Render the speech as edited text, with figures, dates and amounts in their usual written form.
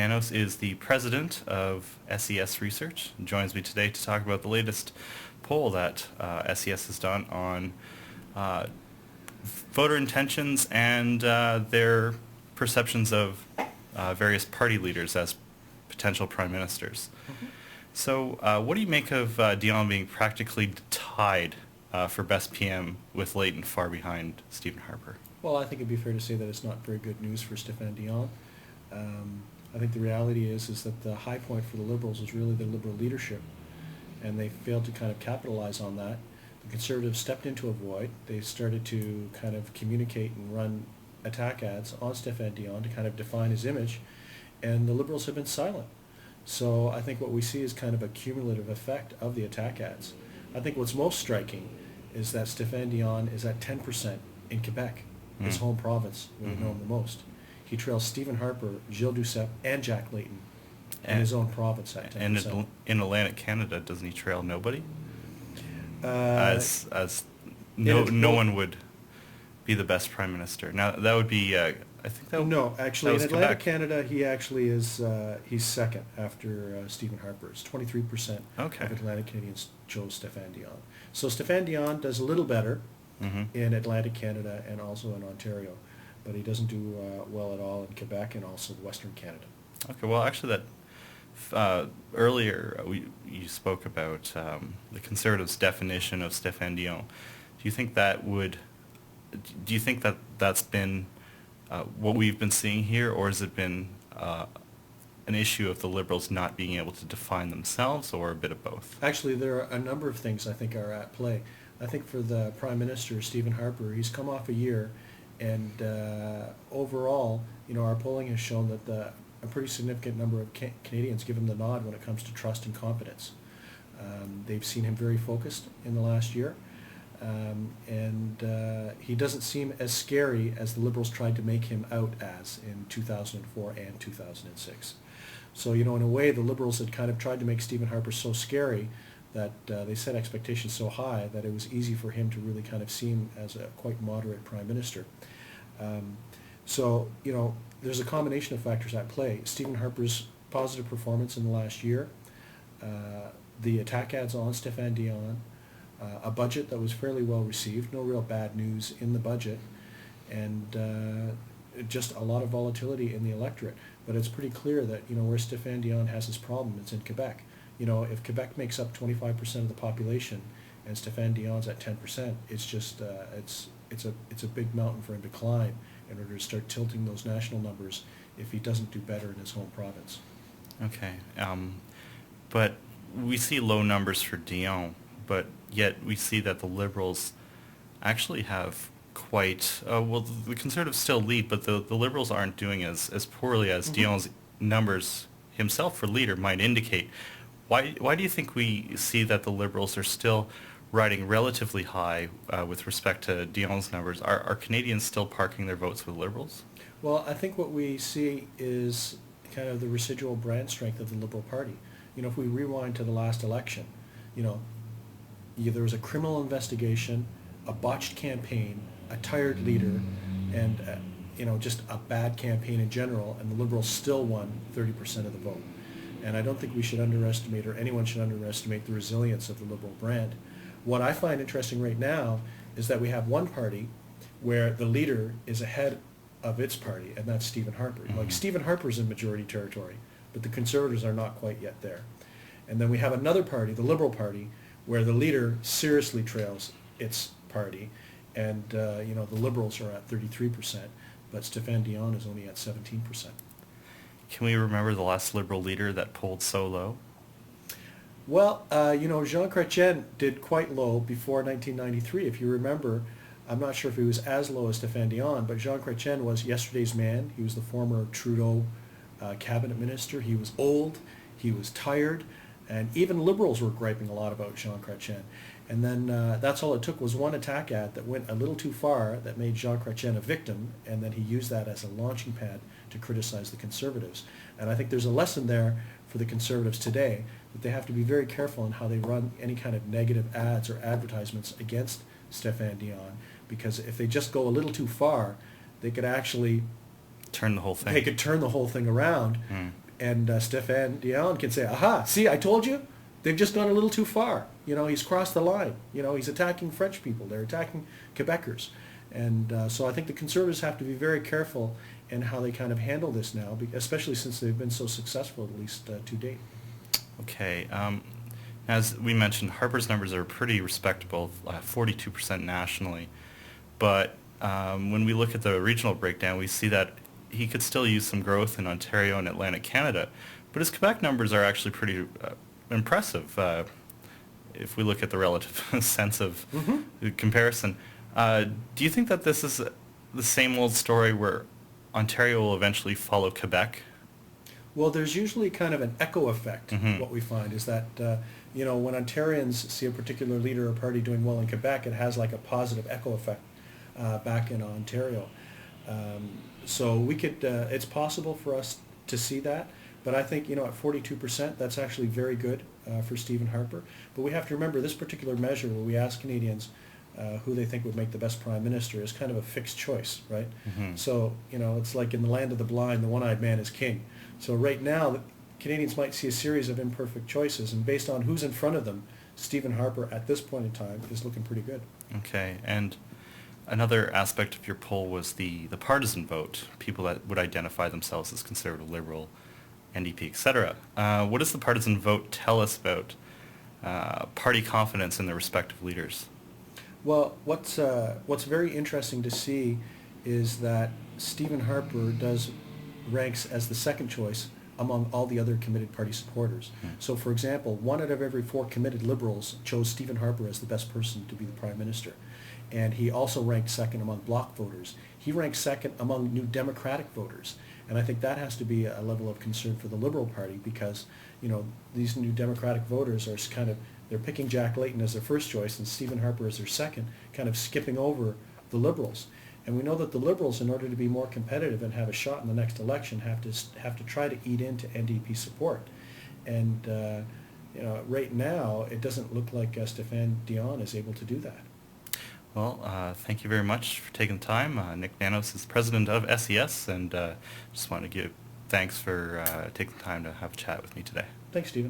Nanos is the president of SES Research and joins me today to talk about the latest poll that SES has done on voter intentions and their perceptions of various party leaders as potential prime ministers. Mm-hmm. So what do you make of Dion being practically tied for best PM with Leighton far behind Stephen Harper? Well, I think it'd be fair to say that it's not very good news for Stephane Dion. I think the reality is that the high point for the Liberals was really the Liberal leadership, and they failed to kind of capitalize on that. The Conservatives stepped into a void. They started to kind of communicate and run attack ads on Stephane Dion to kind of define his image, and the Liberals have been silent. So I think what we see is kind of a cumulative effect of the attack ads. I think what's most striking is that Stephane Dion is at 10% in Quebec, his home province, where they know him the most. He trails Stephen Harper, Gilles Duceppe, and Jack Layton in his own province at 10%. And in Atlantic Canada, doesn't he trail nobody? No one would be the best prime minister. Now that would be, I think that. No, actually, in Atlantic Quebec. Canada, he actually is. He's second after Stephen Harper. It's 23% Okay. of Atlantic Canadians chose Stephane Dion. So Stephane Dion does a little better Mm-hmm. in Atlantic Canada and also in Ontario, but he doesn't do well at all in Quebec and also Western Canada. Okay, well, actually, that earlier you spoke about the Conservatives' definition of Stephane Dion. Do you think that that's been what we've been seeing here, or has it been an issue of the Liberals not being able to define themselves, or a bit of both? Actually, there are a number of things I think are at play. I think for the Prime Minister, Stephen Harper, he's come off a year, and overall, our polling has shown that a pretty significant number of Canadians give him the nod when it comes to trust and competence. They've seen him very focused in the last year, and he doesn't seem as scary as the Liberals tried to make him out as in 2004 and 2006. So, in a way, the Liberals had kind of tried to make Stephen Harper so scary that they set expectations so high that it was easy for him to really kind of seem as a quite moderate prime minister. So, there's a combination of factors at play. Stephen Harper's positive performance in the last year, the attack ads on Stephane Dion, a budget that was fairly well received, no real bad news in the budget, and just a lot of volatility in the electorate. But it's pretty clear that, where Stephane Dion has his problem, it's in Quebec. If Quebec makes up 25% of the population and Stephane Dion's at 10%, it's just it's a big mountain for him to climb in order to start tilting those national numbers if he doesn't do better in his home province. Okay, but we see low numbers for Dion, but yet we see that the Liberals actually have quite the Conservatives still lead, but the Liberals aren't doing as poorly as Dion's numbers himself for leader might indicate. Why do you think we see that the Liberals are still riding relatively high with respect to Dion's numbers? Are Canadians still parking their votes with Liberals? Well, I think what we see is kind of the residual brand strength of the Liberal Party. If we rewind to the last election, there was a criminal investigation, a botched campaign, a tired leader, and just a bad campaign in general, and the Liberals still won 30% of the vote. And I don't think we should underestimate, or anyone should underestimate, the resilience of the Liberal brand. What I find interesting right now is that we have one party where the leader is ahead of its party, and that's Stephen Harper. Mm-hmm. Like, Stephen Harper's in majority territory, but the Conservatives are not quite yet there. And then we have another party, the Liberal Party, where the leader seriously trails its party, and the Liberals are at 33%, but Stephane Dion is only at 17%. Can we remember the last Liberal leader that polled so low? Well, Jean Chrétien did quite low before 1993. If you remember, I'm not sure if he was as low as Stephane Dion, but Jean Chrétien was yesterday's man. He was the former Trudeau cabinet minister. He was old, he was tired, and even Liberals were griping a lot about Jean Chrétien. And then that's all it took was one attack ad that went a little too far that made Jean Chrétien a victim, and then he used that as a launching pad to criticize the Conservatives. And I think there's a lesson there for the Conservatives today, that they have to be very careful in how they run any kind of negative ads or advertisements against Stephane Dion, because if they just go a little too far, they could actually turn the whole thing. They could turn the whole thing around And Stephane Dion can say, aha, see, I told you, they've just gone a little too far. He's crossed the line. He's attacking French people. They're attacking Quebecers. And so I think the Conservatives have to be very careful in how they kind of handle this now, especially since they've been so successful, at least to date. Okay. As we mentioned, Harper's numbers are pretty respectable, 42% nationally. But when we look at the regional breakdown, we see that he could still use some growth in Ontario and Atlantic Canada. But his Quebec numbers are actually pretty impressive if we look at the relative sense of comparison. Do you think that this is the same old story where Ontario will eventually follow Quebec? Well, there's usually kind of an echo effect. What we find is that, when Ontarians see a particular leader or party doing well in Quebec, it has like a positive echo effect back in Ontario. So we could, it's possible for us to see that, but I think, at 42%, that's actually very good for Stephen Harper. But we have to remember this particular measure where we ask Canadians who they think would make the best prime minister is kind of a fixed choice, right? So, it's like in the land of the blind, the one-eyed man is king. So right now, the Canadians might see a series of imperfect choices, and based on who's in front of them, Stephen Harper at this point in time is looking pretty good. Okay, and another aspect of your poll was the partisan vote, people that would identify themselves as conservative, liberal, NDP, etc. What does the partisan vote tell us about party confidence in their respective leaders? Well, what's very interesting to see is that Stephen Harper ranks as the second choice among all the other committed party supporters. So, for example, 1 out of every 4 committed Liberals chose Stephen Harper as the best person to be the Prime Minister. And he also ranked second among Bloc voters. He ranked second among New Democratic voters. And I think that has to be a level of concern for the Liberal Party because, these New Democratic voters are they're picking Jack Layton as their first choice and Stephen Harper as their second, kind of skipping over the Liberals. And we know that the Liberals, in order to be more competitive and have a shot in the next election, have to try to eat into NDP support. And right now, it doesn't look like Stephane Dion is able to do that. Well, thank you very much for taking the time. Nik Nanos is president of SES, and just want to give thanks for taking the time to have a chat with me today. Thanks, Stephen.